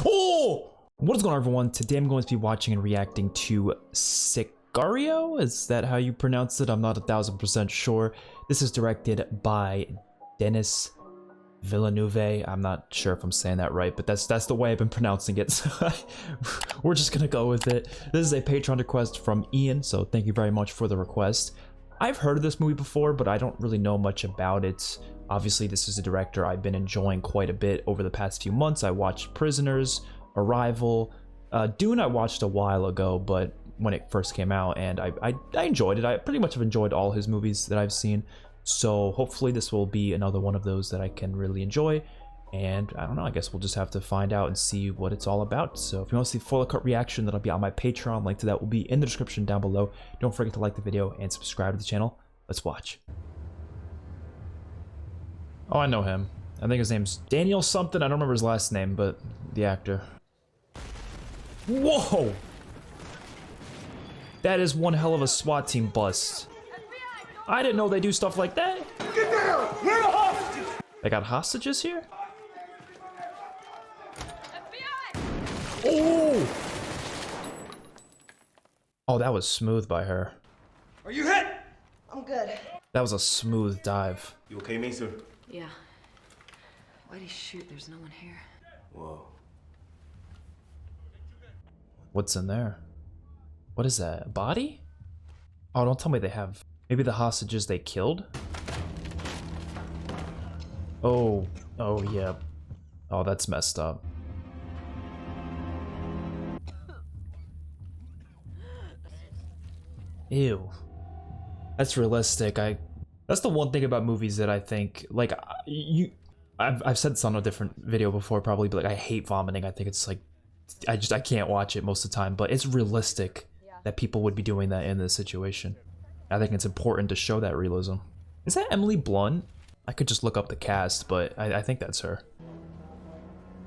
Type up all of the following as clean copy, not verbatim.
Oh! What is going on, everyone? Today I'm going to be watching and reacting to Sicario? Is that how you pronounce it? I'm not 1000% sure. This is directed by Denis Villeneuve. I'm not sure if I'm saying that right, but that's the way I've been pronouncing it. So we're just gonna go with it. This is a Patreon request from Ian, so thank you very much for the request. I've heard of this movie before, but I don't really know much about it. Obviously, this is a director I've been enjoying quite a bit over the past few months. I watched Prisoners, Arrival, Dune I watched a while ago, but when it first came out, and I enjoyed it. I pretty much have enjoyed all his movies that I've seen. So hopefully this will be another one of those that I can really enjoy. And I don't know, I guess we'll just have to find out and see what it's all about. So if you want to see full cut reaction, that'll be on my Patreon. Link to that will be in the description down below. Don't forget to like the video and subscribe to the channel. Let's watch. Oh, I know him. I think his name's Daniel something. I don't remember his last name, but the actor. Whoa! That is one hell of a SWAT team bust. I didn't know they do stuff like that. Get down! We're hostages! They got hostages here? Oh! Oh, that was smooth by her. Are you hit? I'm good. That was a smooth dive. You okay, Mesa? Yeah. Why'd he shoot? There's no one here. Whoa. What's in there? What is that? A body? Oh, don't tell me they have... Maybe the hostages they killed? Oh. Oh, yeah. Oh, that's messed up. Ew. That's realistic. That's the one thing about movies that I think, like, I've said this on a different video before probably, but like, I hate vomiting. I think it's like, I can't watch it most of the time, but it's realistic that people would be doing that in this situation. I think it's important to show that realism. Is that Emily Blunt? I could just look up the cast, but I think that's her.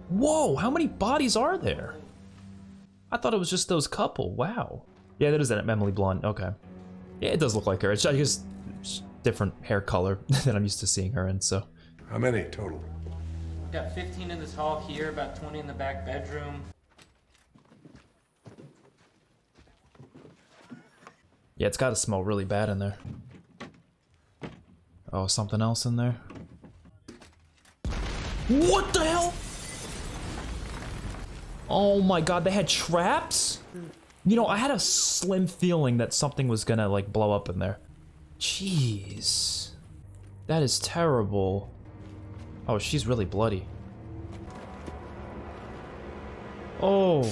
Whoa, how many bodies are there? I thought it was just those couple. Wow. Yeah, that is Emily Blunt. Okay. Yeah, it does look like her. It's just different hair color than I'm used to seeing her in, so. How many total? Got 15 in this hall here, about 20 in the back bedroom. Yeah, it's gotta smell really bad in there. Oh, something else in there? What the hell? Oh my god, they had traps? You know, I had a slim feeling that something was gonna, like, blow up in there. Jeez. That is terrible. Oh, she's really bloody. Oh.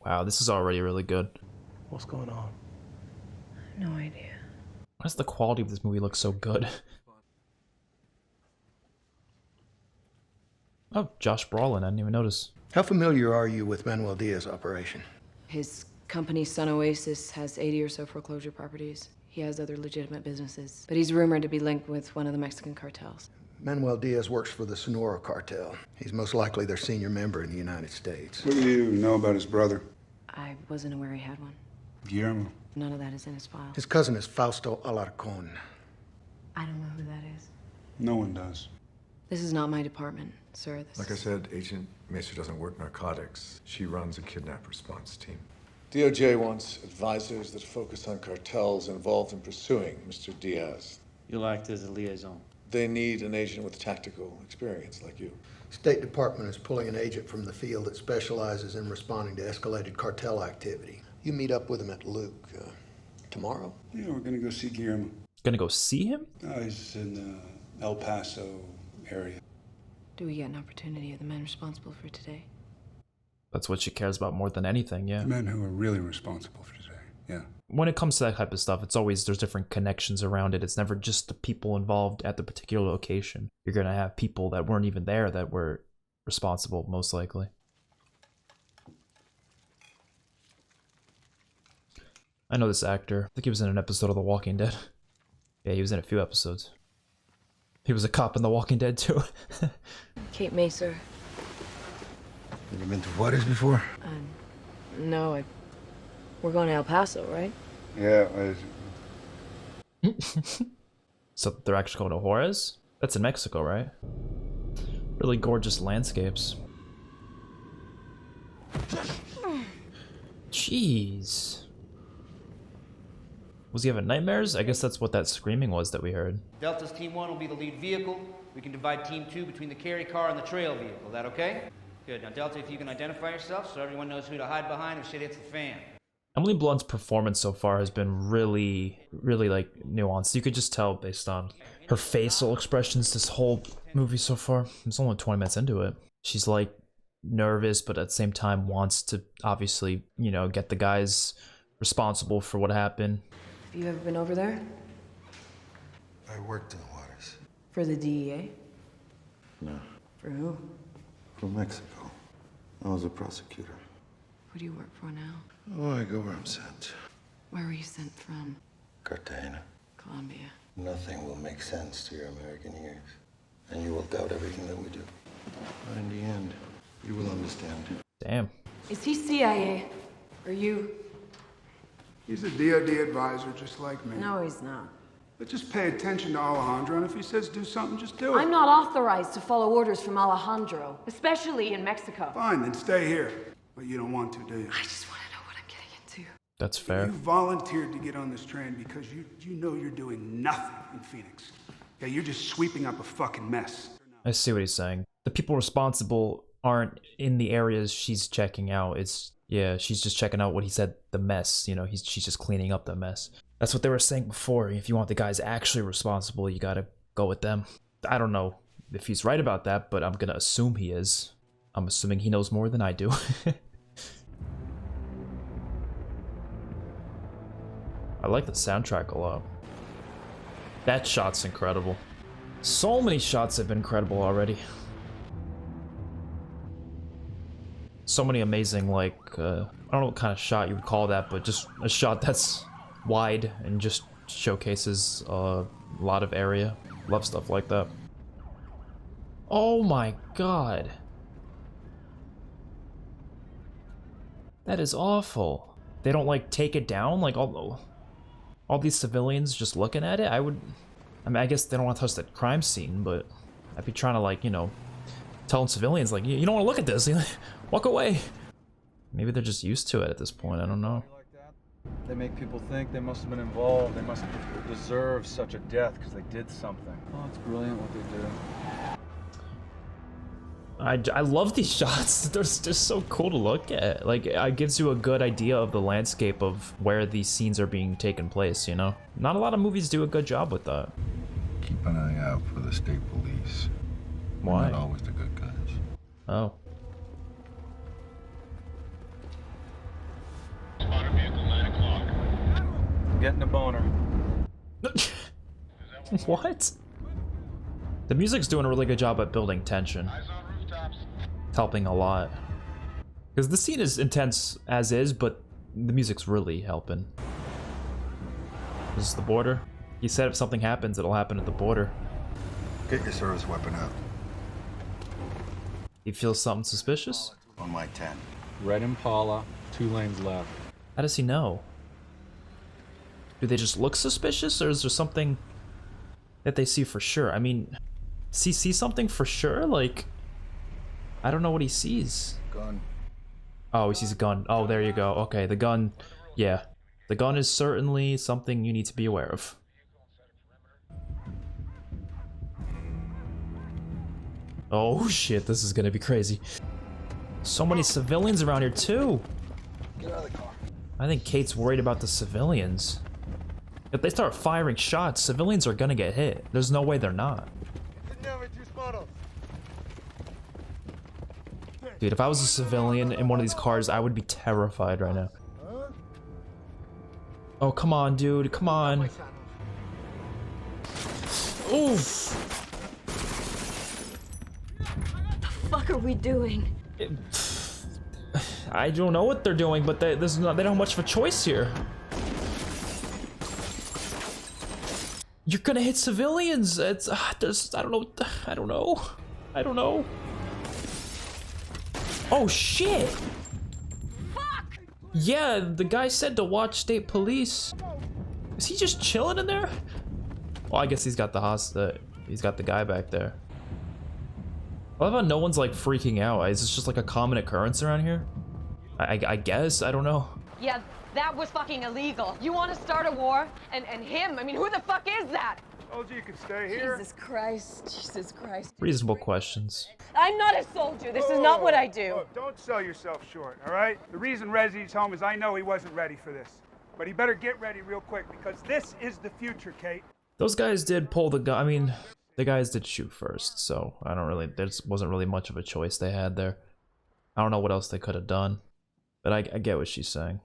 Wow, this is already really good. What's going on? No idea. Why does the quality of this movie look so good? Oh, Josh Brolin, I didn't even notice. How familiar are you with Manuel Diaz's operation? His company, Sun Oasis, has 80 or so foreclosure properties. He has other legitimate businesses, but he's rumored to be linked with one of the Mexican cartels. Manuel Diaz works for the Sonora cartel. He's most likely their senior member in the United States. What do you know about his brother? I wasn't aware he had one. Guillermo. None of that is in his file. His cousin is Fausto Alarcon. I don't know who that is. No one does. This is not my department, sir. Like I said, Agent Mesa doesn't work narcotics. She runs a kidnap response team. DOJ wants advisors that focus on cartels involved in pursuing Mr. Diaz. You'll act as a liaison. They need an agent with tactical experience like you. State Department is pulling an agent from the field that specializes in responding to escalated cartel activity. You meet up with him at Luke tomorrow? Yeah, we're gonna go see Guillermo. Gonna go see him? He's in the El Paso area. Do we get an opportunity of the men responsible for today? That's what she cares about more than anything, yeah. The men who are really responsible for today, yeah. When it comes to that type of stuff, it's always, there's different connections around it. It's never just the people involved at the particular location. You're gonna have people that weren't even there that were responsible, most likely. I know this actor. I think he was in an episode of The Walking Dead. Yeah, he was in a few episodes. He was a cop in The Walking Dead, too. Kate Macer. Have you been to Juarez before? No, we're going to El Paso, right? Yeah, So they're actually going to Juarez? That's in Mexico, right? Really gorgeous landscapes. Jeez. Was he having nightmares? I guess that's what that screaming was that we heard. Delta's Team 1 will be the lead vehicle. We can divide Team 2 between the carry car and the trail vehicle. Is that okay? Good. Now, Delta, if you can identify yourself so everyone knows who to hide behind if shit hits the fan. Emily Blunt's performance so far has been really like nuanced. You could just tell based on her facial expressions this whole movie so far. It's only 20 minutes into it. She's like nervous, but at the same time wants to obviously, you know, get the guys responsible for what happened. Have you ever been over there? I worked in the waters. For the DEA? No, For who? from Mexico. I was a prosecutor. Who do you work for now? Oh, I go where I'm sent. Where were you sent from? Cartagena. Colombia. Nothing will make sense to your American ears, and you will doubt everything that we do. But in the end, you will understand. Damn. Is he CIA? Or you? He's a DOD advisor just like me. No, he's not. But just pay attention to Alejandro, and if he says do something, just do it. I'm not authorized to follow orders from Alejandro, especially in Mexico. Fine, then stay here. But you don't want to, do you? I just want to know what I'm getting into. That's fair. You volunteered to get on this train because you know you're doing nothing in Phoenix. Yeah, you're just sweeping up a fucking mess. I see what he's saying. The people responsible aren't in the areas she's checking out. Yeah, she's just checking out what he said, the mess. You know, she's just cleaning up the mess. That's what they were saying before. If you want the guys actually responsible, you gotta go with them. I don't know if he's right about that, but I'm gonna assume he is. I'm assuming he knows more than I do. I like the soundtrack a lot. That shot's incredible. So many shots have been incredible already. So many amazing, like, I don't know what kind of shot you would call that, but just a shot that's wide and just showcases a lot of area. Love stuff like that. Oh my god. That is awful. They don't, like, take it down? Like, all these civilians just looking at it? I mean, I guess they don't want to touch that crime scene, but I'd be trying to, like, you know, telling civilians, like, you don't want to look at this. Walk away. Maybe they're just used to it at this point. I don't know. They make people think they must have been involved. They must deserve such a death because they did something. Oh, it's brilliant what they do. I love these shots. They're just so cool to look at. Like, it gives you a good idea of the landscape of where these scenes are being taken place, you know? Not a lot of movies do a good job with that. Keep an eye out for the state police. Why? They're not always the good guys. Oh. I'm getting a boner. What? The music's doing a really good job at building tension. It's helping a lot. Because the scene is intense as is, but the music's really helping. This is the border. He said if something happens, it'll happen at the border. Get your service weapon out. He feels something suspicious? On my 10. Red Impala, 2 lanes left. How does he know? Do they just look suspicious, or is there something that they see for sure? I mean, does he see something for sure? Like, I don't know what he sees. Gun. Oh, he sees a gun. Oh, there you go. Okay, the gun. Yeah. The gun is certainly something you need to be aware of. Oh shit, this is gonna be crazy. So many civilians around here too. Get out of the car. I think Kate's worried about the civilians. If they start firing shots, civilians are gonna get hit. There's no way they're not. Dude, if I was a civilian in one of these cars, I would be terrified right now. Oh, come on, dude. Come on. Oof. What the fuck are we doing? I don't know what they're doing, but they don't have much of a choice here. You're gonna hit civilians. It's I don't know. Oh shit! Fuck! Yeah, the guy said to watch state police. Is he just chilling in there? Well, I guess he's got the guy back there. I love how no one's like freaking out. Is this just like a common occurrence around here? I guess, I don't know. Yeah, that was fucking illegal. You want to start a war? And him, I mean, who the fuck is that? Told you could stay here. Jesus Christ, Jesus Christ. Reasonable questions. I'm not a soldier. This is not what I do. Look, don't sell yourself short, all right? The reason Rezzy's home is I know he wasn't ready for this. But he better get ready real quick because this is the future, Kate. Those guys did pull the gun. I mean, the guys did shoot first, so I don't really, there wasn't really much of a choice they had there. I don't know what else they could have done, but I get what she's saying.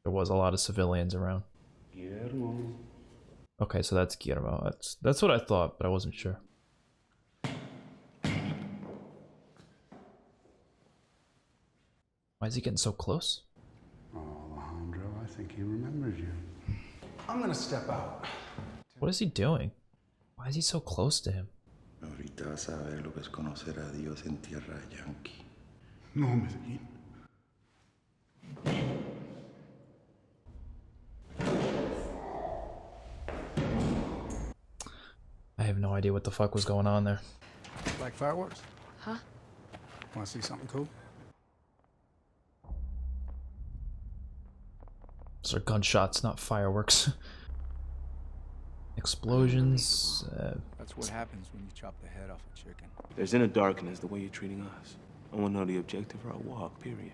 There was a lot of civilians around. Guillermo. Okay, so that's Guillermo. That's what I thought, but I wasn't sure. Why is he getting so close? Oh, Alejandro, I think he remembers you. I'm gonna step out. What is he doing? Why is he so close to him? Ahorita vas a ver lo que es conocer a Dios en tierra yankee. No, Medellin. I have no idea what the fuck was going on there. Like fireworks? Huh? Want to see something cool? Those are gunshots, not fireworks. Explosions. That's what happens when you chop the head off a chicken. There's inner darkness the way you're treating us. I want to know the objective for our walk, period.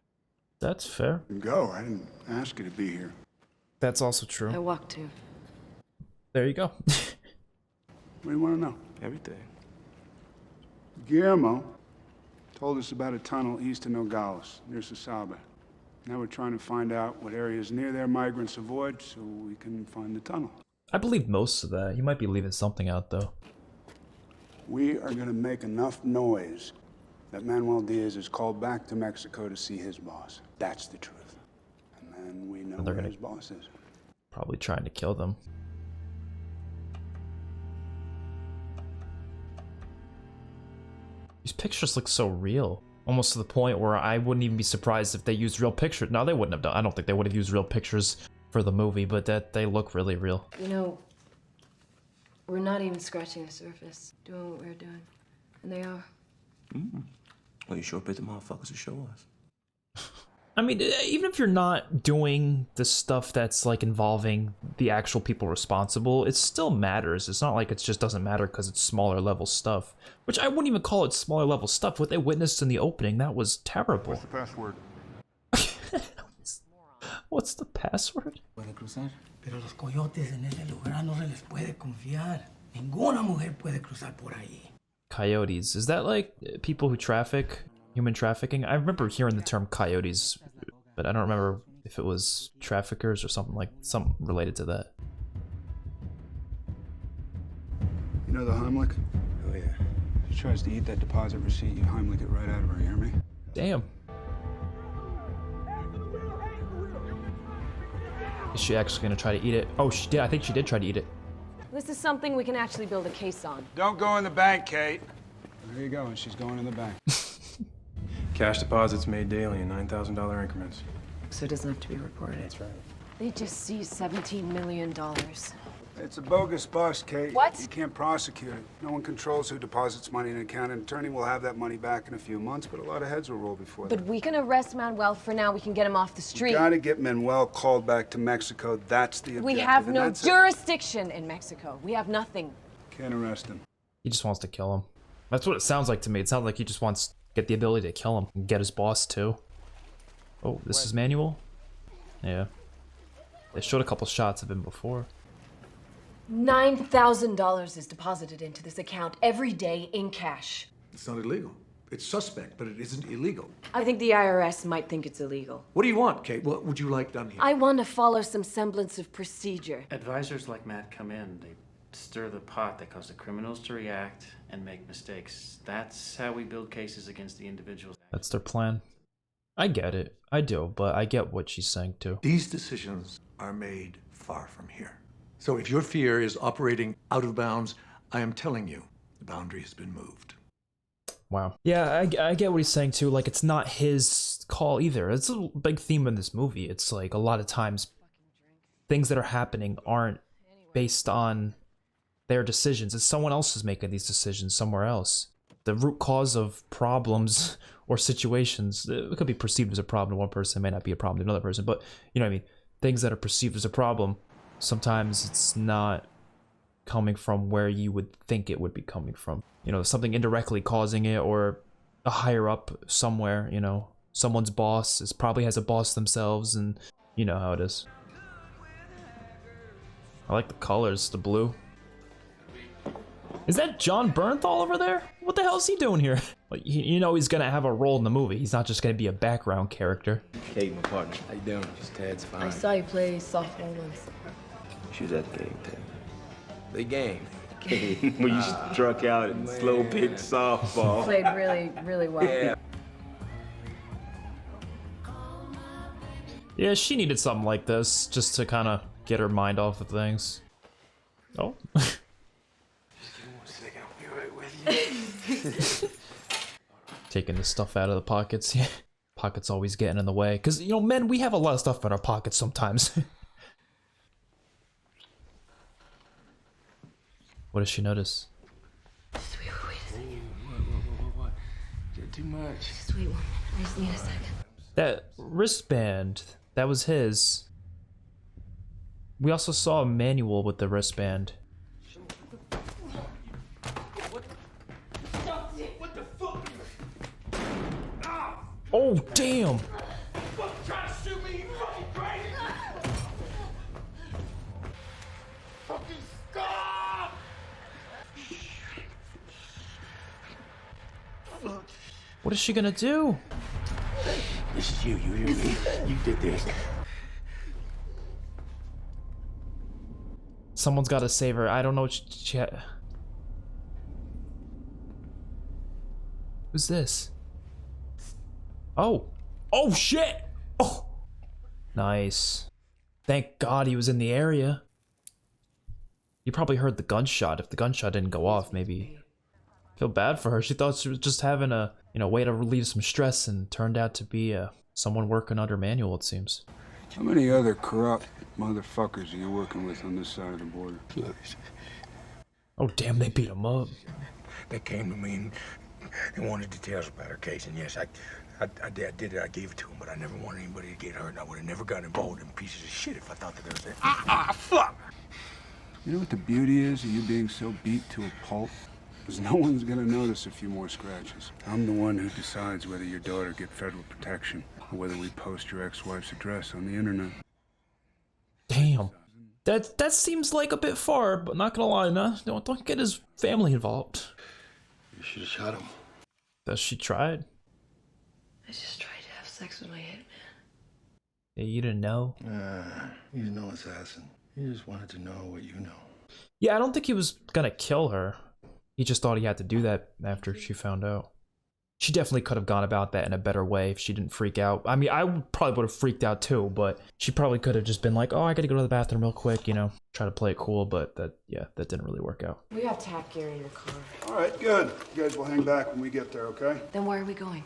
That's fair. Go. I didn't ask you to be here. That's also true. I walked too. There you go. What do you want to know? Everything. Guillermo told us about a tunnel east of Nogales, near Sasaba. Now we're trying to find out what areas near there migrants avoid so we can find the tunnel. I believe most of that. He might be leaving something out, though. We are going to make enough noise that Manuel Diaz is called back to Mexico to see his boss. That's the truth. And then we know And they're where gonna- his boss is. Probably trying to kill them. These pictures look so real. Almost to the point where I wouldn't even be surprised if they used real pictures. No, they wouldn't have done. I don't think they would have used real pictures for the movie, but that they look really real. You know, we're not even scratching the surface, doing what we're doing. And they are. Well, you sure bit the motherfuckers to show us. I mean, even if you're not doing the stuff that's like involving the actual people responsible, it still matters. It's not like it just doesn't matter because it's smaller level stuff, which I wouldn't even call it smaller level stuff. What they witnessed in the opening, that was terrible. What's the password? What's the password? Puede cruzar, pero los coyotes en ese lugar no se les puede confiar. Ninguna mujer puede cruzar por ahí. Coyotes. Is that like people who traffic, human trafficking? I remember hearing the term coyotes, but I don't remember if it was traffickers or something related to that. You know the Heimlich? Oh, yeah. If she tries to eat that deposit receipt, you Heimlich it right out of her, you hear me? Damn. Is she actually gonna try to eat it? Oh, she did. I think she did try to eat it. This is something we can actually build a case on. Don't go in the bank, Kate. There you go, and she's going in the bank. Cash deposits made daily in $9,000 increments. So it doesn't have to be reported. That's right. They just seized $17 million. It's a bogus bust, Kate. What? You can't prosecute it. No one controls who deposits money in an account. An attorney will have that money back in a few months, but a lot of heads will roll before But that. we can arrest Manuel for now. We can get him off the street. You gotta get Manuel called back to Mexico. That's the objective. We have and no that's it. jurisdiction in Mexico. We have nothing. Can't arrest him. He just wants to kill him. That's what it sounds like to me. It sounds like he just wants to get the ability to kill him and get his boss too. Oh, this is Manuel? Yeah. They showed a couple shots of him before. $9,000 is deposited into this account every day in cash. It's not illegal. It's suspect, but it isn't illegal. I think the IRS might think it's illegal. What do you want, Kate? What would you like done here? I want to follow some semblance of procedure. Advisors like Matt come in, they stir the pot that cause the criminals to react and make mistakes. That's how we build cases against the individuals. That's their plan. I get it. I do, but I get what she's saying too. These decisions are made far from here. So if your fear is operating out of bounds, I am telling you, the boundary has been moved. Wow. Yeah, I get what he's saying too. Like, it's not his call either. It's a big theme in this movie. It's like a lot of times things that are happening aren't based on their decisions. It's someone else who's making these decisions somewhere else. the root cause of problems or situations. It could be perceived as a problem to one person, it may not be a problem to another person, but you know what I mean? Things that are perceived as a problem, sometimes it's not coming from where you would think it would be coming from. You know, something indirectly causing it, or a higher up somewhere, you know, someone's boss probably has a boss themselves, and you know how it is. I like the colors, the blue. Is that Jon Bernthal over there? What the hell is he doing here? Like, you know he's gonna have a role in the movie. He's not just gonna be a background character. Kate, my partner. How you doing? Just Ted's fine. I saw you play softball once. She was at the game, Ted. The game. When you struck out and slow pitch softball. Played really, really well. Yeah. Yeah, she needed something like this just to kind of get her mind off of things. Oh. Taking the stuff out of the pockets. Yeah. Pockets always getting in the way. Because, you know, men, we have a lot of stuff in our pockets sometimes. What does she notice? Just wait a second. What? Too much. Just wait 1 minute. I just need a second. That wristband, that was his. We also saw a manual with the wristband. What the fuck? Oh, damn! Fuck, trying to shoot me, you fucking crazy! Fucking stop! What is she gonna do? This is you hear me? You did this. Someone's gotta save her. I don't know what she Who's this? Oh! Oh shit! Oh! Nice. Thank God he was in the area. He probably heard the gunshot. If the gunshot didn't go off, maybe. Feel bad for her. She thought she was just having a, you know, way to relieve some stress, and turned out to be someone working under manual, it seems. How many other corrupt motherfuckers are you working with on this side of the border? Oh damn, they beat him up. They came to me and they wanted details about her case, and yes, I did it. I gave it to them, but I never wanted anybody to get hurt, and I would have never got involved in pieces of shit if I thought that there was a fuck. You know what the beauty is of you being so beat to a pulp? Is no one's gonna notice a few more scratches. I'm the one who decides whether your daughter get federal protection or whether we post your ex-wife's address on the internet. Damn. That seems like a bit far, but not gonna lie, nah. Don't get his family involved. You should have shot him. That she tried. I just tried to have sex with my hitman. Yeah, you didn't know? He's no assassin. He just wanted to know what you know. Yeah, I don't think he was gonna kill her. He just thought he had to do that after she found out. She definitely could have gone about that in a better way if she didn't freak out. I mean, I probably would have freaked out too, but she probably could have just been like, oh, I gotta go to the bathroom real quick, you know, try to play it cool, but that didn't really work out. We have tap gear in your car. All right, good. You guys will hang back when we get there, okay? Then where are we going?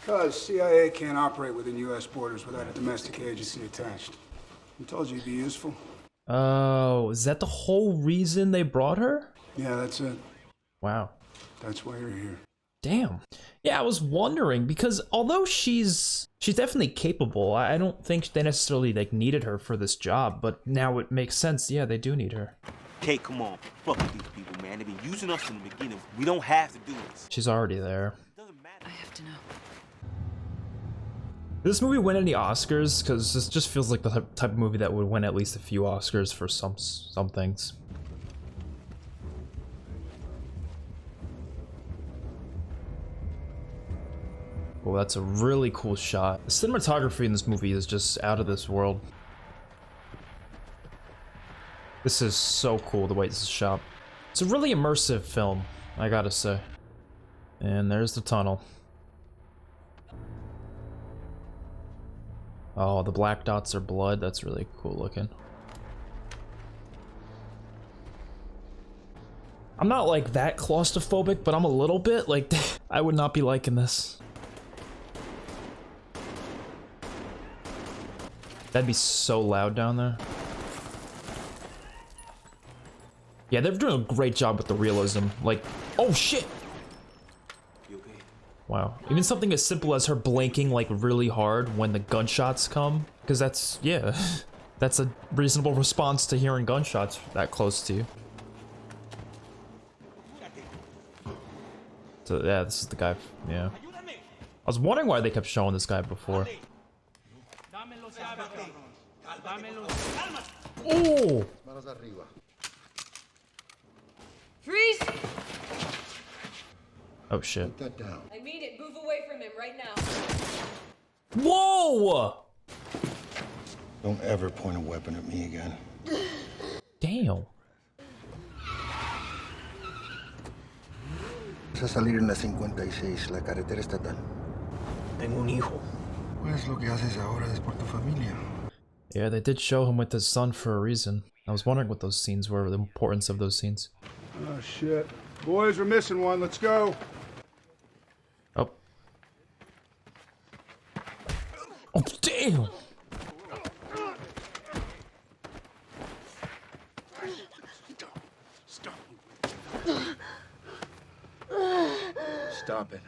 Because CIA can't operate within U.S. borders without a domestic agency attached. I told you you'd be useful. Oh, is that the whole reason they brought her? Yeah, that's it. Wow. That's why you're here. Damn. Yeah, I was wondering, because although she's definitely capable, I don't think they necessarily like needed her for this job, but now it makes sense. Yeah, they do need her. Hey, come on. Fuck with these people, man. They've been using us from the beginning. We don't have to do this. She's already there. I have to know. Did this movie win any Oscars? Because this just feels like the type of movie that would win at least a few Oscars for some things. Oh, that's a really cool shot. The cinematography in this movie is just out of this world. This is so cool, the way this is shot. It's a really immersive film, I gotta say. And there's the tunnel. Oh, the black dots are blood. That's really cool looking. I'm not like that claustrophobic, but I'm a little bit. Like, I would not be liking this. That'd be so loud down there. Yeah, they're doing a great job with the realism. Like, oh shit! Wow. Even something as simple as her blinking like really hard when the gunshots come, because that's, yeah, that's a reasonable response to hearing gunshots that close to you. So yeah, this is the guy, yeah. I was wondering why they kept showing this guy before. Oh! Freeze! Oh shit. I mean it. Move away from him right now. Whoa! Don't ever point a weapon at me again. Damn. Vas a salir en la 56, la carretera estatal. Tengo un hijo. Pues lo que haces ahora es por tu familia. Yeah, they did show him with his son for a reason. I was wondering what those scenes were, the importance of those scenes. Oh shit. Boys, we're missing one. Let's go. Oh. Oh, damn! Stop it.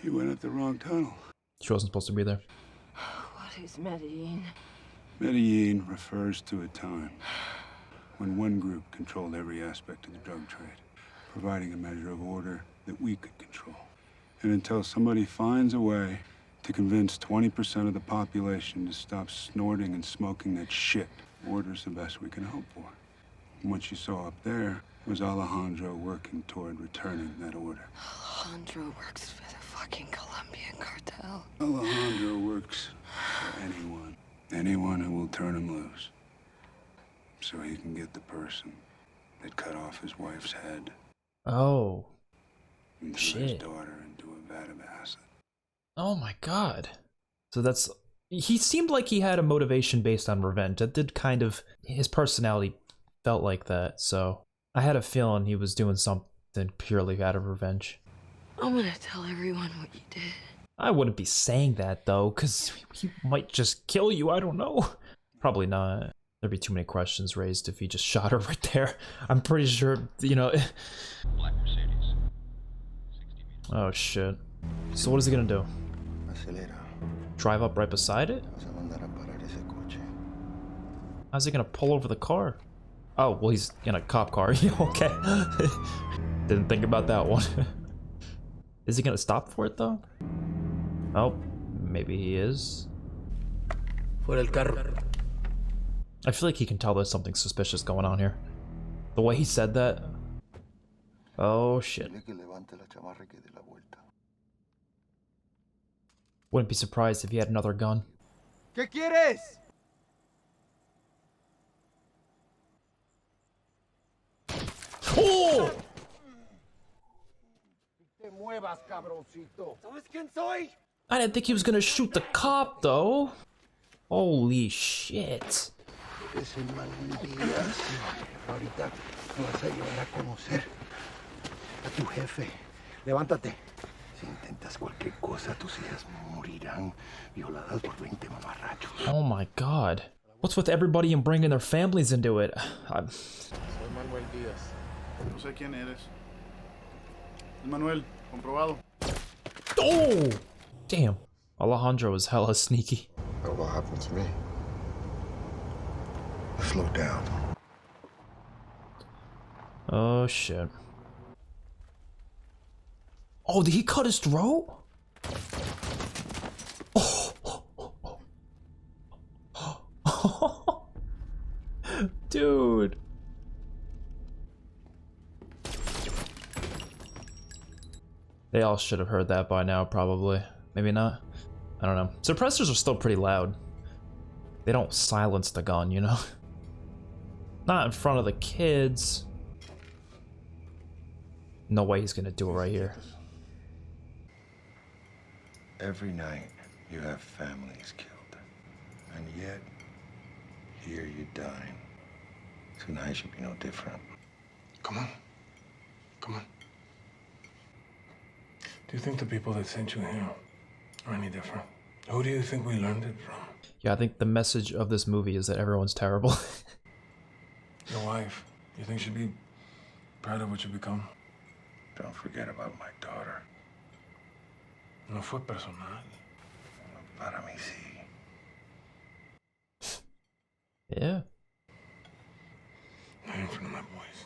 You went up the wrong tunnel. She wasn't supposed to be there. What is Medellin? Medellin refers to a time when one group controlled every aspect of the drug trade, providing a measure of order that we could control. And until somebody finds a way to convince 20% of the population to stop snorting and smoking that shit, order's the best we can hope for. And what you saw up there was Alejandro working toward returning that order. Alejandro works for the fucking Colombian cartel. Alejandro works for anyone who will turn him loose, so he can get the person that cut off his wife's head. Oh. And threw his daughter into a vat of acid. Oh my god. So that's... He seemed like he had a motivation based on revenge. That did kind of... His personality felt like that, so... I had a feeling he was doing something purely out of revenge. I'm gonna tell everyone what you did. I wouldn't be saying that, though, because he might just kill you, I don't know. Probably not. There'd be too many questions raised if he just shot her right there. I'm pretty sure, you know... Black Mercedes. Oh, shit. So what is he gonna do? Acelera. Drive up right beside it? Vas a mandar a parar ese coche. How's he gonna pull over the car? Oh, well, he's in a cop car. Okay. Didn't think about that one. Is he gonna stop for it, though? Oh, maybe he is. Fuera el carro. I feel like he can tell there's something suspicious going on here. The way he said that. Oh, shit. Wouldn't be surprised if he had another gun. ¿Qué quieres? Oh! Te muevas, cabroncito. ¿Sabes quién soy? I didn't think he was gonna shoot the cop, though. Holy shit. Es el Manuel Díaz. Ahorita me vas a llevar a conocer a tu jefe. Levántate. Si intentas cualquier cosa, tus hijas morirán violadas por 20 mamarrachos. Oh my god. What's with everybody and bringing their families into it? Soy Manuel Díaz. No sé quién eres. Manuel, comprobado. Oh! Damn. Alejandro is hella sneaky. But what happened to me? Slow down. Oh shit. Oh, did he cut his throat? Oh. Dude. They all should have heard that by now, probably. Maybe not. I don't know. Suppressors are still pretty loud. They don't silence the gun, you know? Not in front of the kids. No way he's gonna do it right here. Every night you have families killed. And yet, here you dine. Tonight should be no different. Come on. Come on. Do you think the people that sent you here are any different? Who do you think we learned it from? Yeah, I think the message of this movie is that everyone's terrible. Your wife. You think she'd be proud of what you become? Don't forget about my daughter. No fue personal. Para mí sí. Yeah. I'm in front of my boys.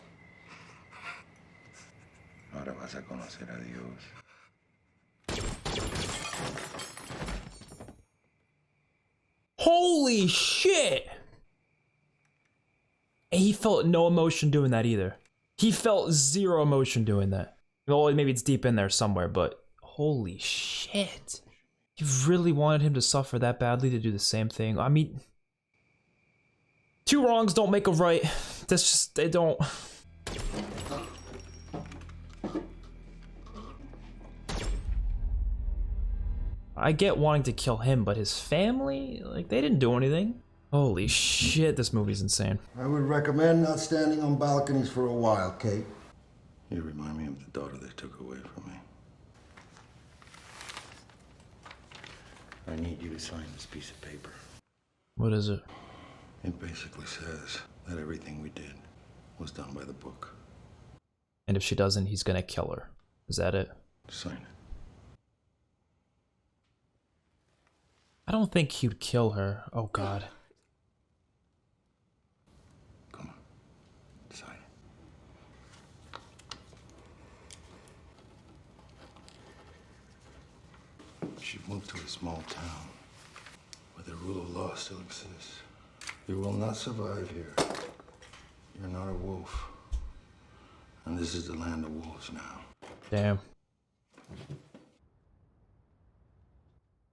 Ahora vas a conocer a Dios. Holy shit! And he felt no emotion doing that either. He felt zero emotion doing that. Well, maybe it's deep in there somewhere, but holy shit. You really wanted him to suffer that badly to do the same thing? I mean, two wrongs don't make a right. That's just, they don't. I get wanting to kill him, but his family, like, they didn't do anything. Holy shit, this movie's insane. I would recommend not standing on balconies for a while, Kate. You remind me of the daughter they took away from me. I need you to sign this piece of paper. What is it? It basically says that everything we did was done by the book. And if she doesn't, he's gonna kill her. Is that it? Sign it. I don't think he'd kill her. Oh god. Come on. Sign it. She moved to a small town where the rule of law still exists. You will not survive here. You're not a wolf. And this is the land of wolves now. Damn.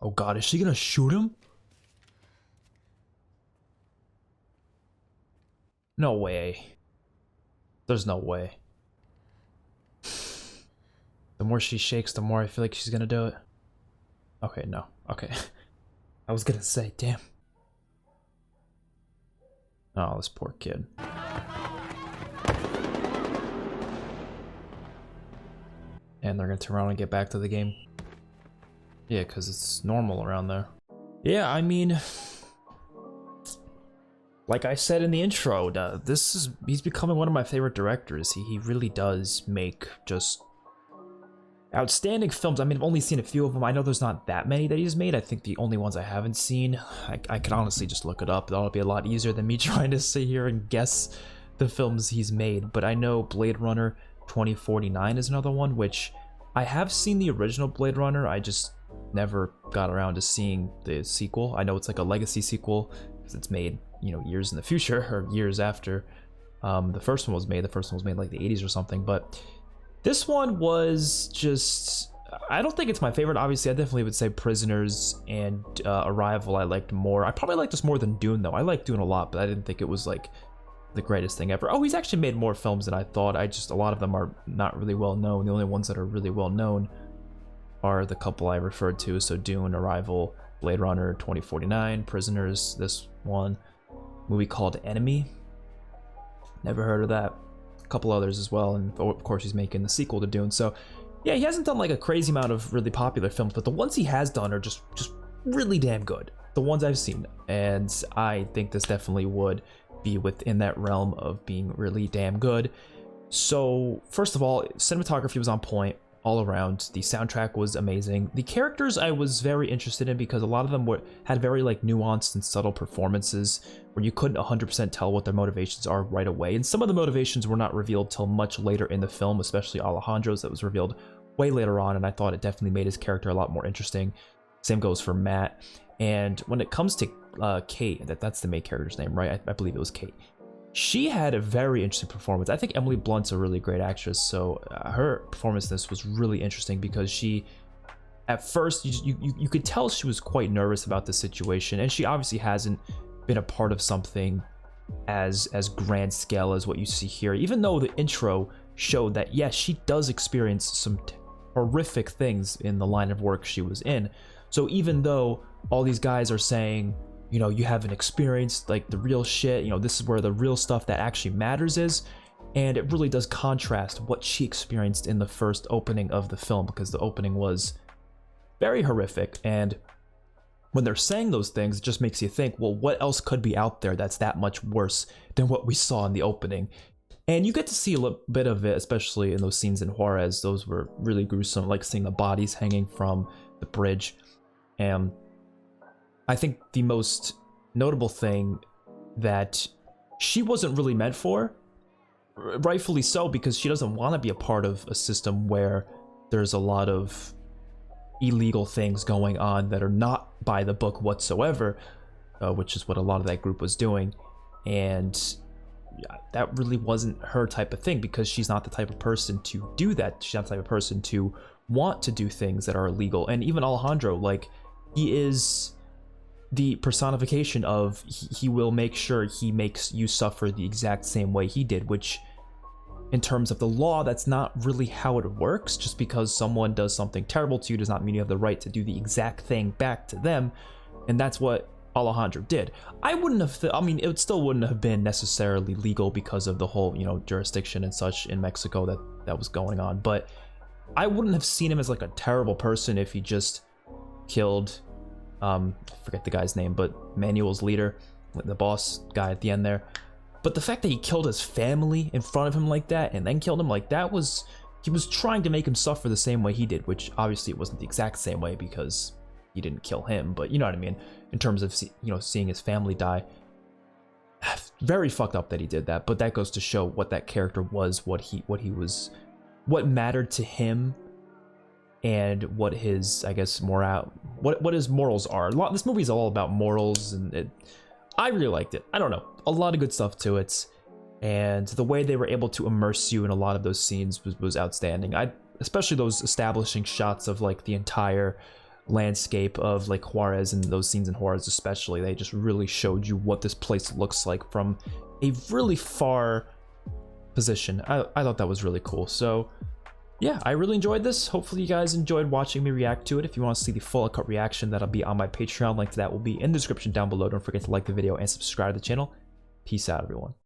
Oh god, is she gonna shoot him? No way. There's no way. The more she shakes, the more I feel like she's gonna do it. Okay, no. Okay. I was gonna say, damn. Oh, this poor kid. And they're gonna turn around and get back to the game. Yeah, because it's normal around there. Yeah, I mean, like I said in the intro, he's becoming one of my favorite directors. He really does make just outstanding films. I mean, I've only seen a few of them. I know there's not that many that he's made. I think the only ones I haven't seen, I could honestly just look it up. That'll be a lot easier than me trying to sit here and guess the films he's made. But I know Blade Runner 2049 is another one, which I have seen the original Blade Runner. I just never got around to seeing the sequel. I know it's like a legacy sequel because it's made, you know, years in the future or years after the first one was made. The first one was made like the 80s or something, but this one was just, I don't think it's my favorite. Obviously, I definitely would say Prisoners and Arrival I liked more. I probably liked this more than Dune though. I liked Dune a lot, but I didn't think it was like the greatest thing ever. Oh, he's actually made more films than I thought. A lot of them are not really well known. The only ones that are really well known are the couple I referred to, so Dune, Arrival, Blade Runner 2049, Prisoners, this one, movie called Enemy. Never heard of that. A couple others as well, and of course he's making the sequel to Dune. So yeah, he hasn't done like a crazy amount of really popular films, but the ones he has done are just really damn good. The ones I've seen, and I think this definitely would be within that realm of being really damn good. So first of all, cinematography was on point all around. The soundtrack was amazing. The characters I was very interested in because a lot of them had very like nuanced and subtle performances where you couldn't 100% tell what their motivations are right away. And some of the motivations were not revealed till much later in the film, especially Alejandro's that was revealed way later on, and I thought it definitely made his character a lot more interesting. Same goes for Matt. And when it comes to Kate, that's the main character's name, right? I believe it was Kate. She had a very interesting performance. I think Emily Blunt's a really great actress, so her performance in this was really interesting because she, at first, you could tell she was quite nervous about the situation, and she obviously hasn't been a part of something as grand scale as what you see here, even though the intro showed that, yes, she does experience some horrific things in the line of work she was in. So even though all these guys are saying, you know, you haven't experienced like the real shit, you know, this is where the real stuff that actually matters is, and it really does contrast what she experienced in the first opening of the film, because the opening was very horrific, and when they're saying those things, it just makes you think, well, what else could be out there that's that much worse than what we saw in the opening? And you get to see a little bit of it, especially in those scenes in Juarez. Those were really gruesome, like seeing the bodies hanging from the bridge. And I think the most notable thing that she wasn't really meant for, rightfully so, because she doesn't want to be a part of a system where there's a lot of illegal things going on that are not by the book whatsoever, which is what a lot of that group was doing. And that really wasn't her type of thing, because she's not the type of person to do that. She's not the type of person to want to do things that are illegal. And even Alejandro, like, he is the personification of he will make sure he makes you suffer the exact same way he did, which in terms of the law, that's not really how it works. Just because someone does something terrible to you does not mean you have the right to do the exact thing back to them. And that's what Alejandro did. I wouldn't have, I mean, it still wouldn't have been necessarily legal because of the whole, you know, jurisdiction and such in Mexico that was going on. But I wouldn't have seen him as like a terrible person if he just killed, forget the guy's name, but Manuel's leader, the boss guy at the end there. But the fact that he killed his family in front of him like that and then killed him like that was, he was trying to make him suffer the same way he did, which obviously it wasn't the exact same way because he didn't kill him, but you know what I mean, in terms of, you know, seeing his family die. Very fucked up that he did that, but that goes to show what that character was, what he was, what mattered to him, and what his, I guess, what his morals are. This movie is all about morals, and I really liked it. I don't know, a lot of good stuff to it, and the way they were able to immerse you in a lot of those scenes was outstanding. Especially those establishing shots of like the entire landscape of like Juarez, and those scenes in Juarez especially, they just really showed you what this place looks like from a really far position. I thought that was really cool. So yeah, I really enjoyed this. Hopefully you guys enjoyed watching me react to it. If you want to see the full uncut reaction, that'll be on my Patreon. Link to that will be in the description down below. Don't forget to like the video and subscribe to the channel. Peace out, everyone.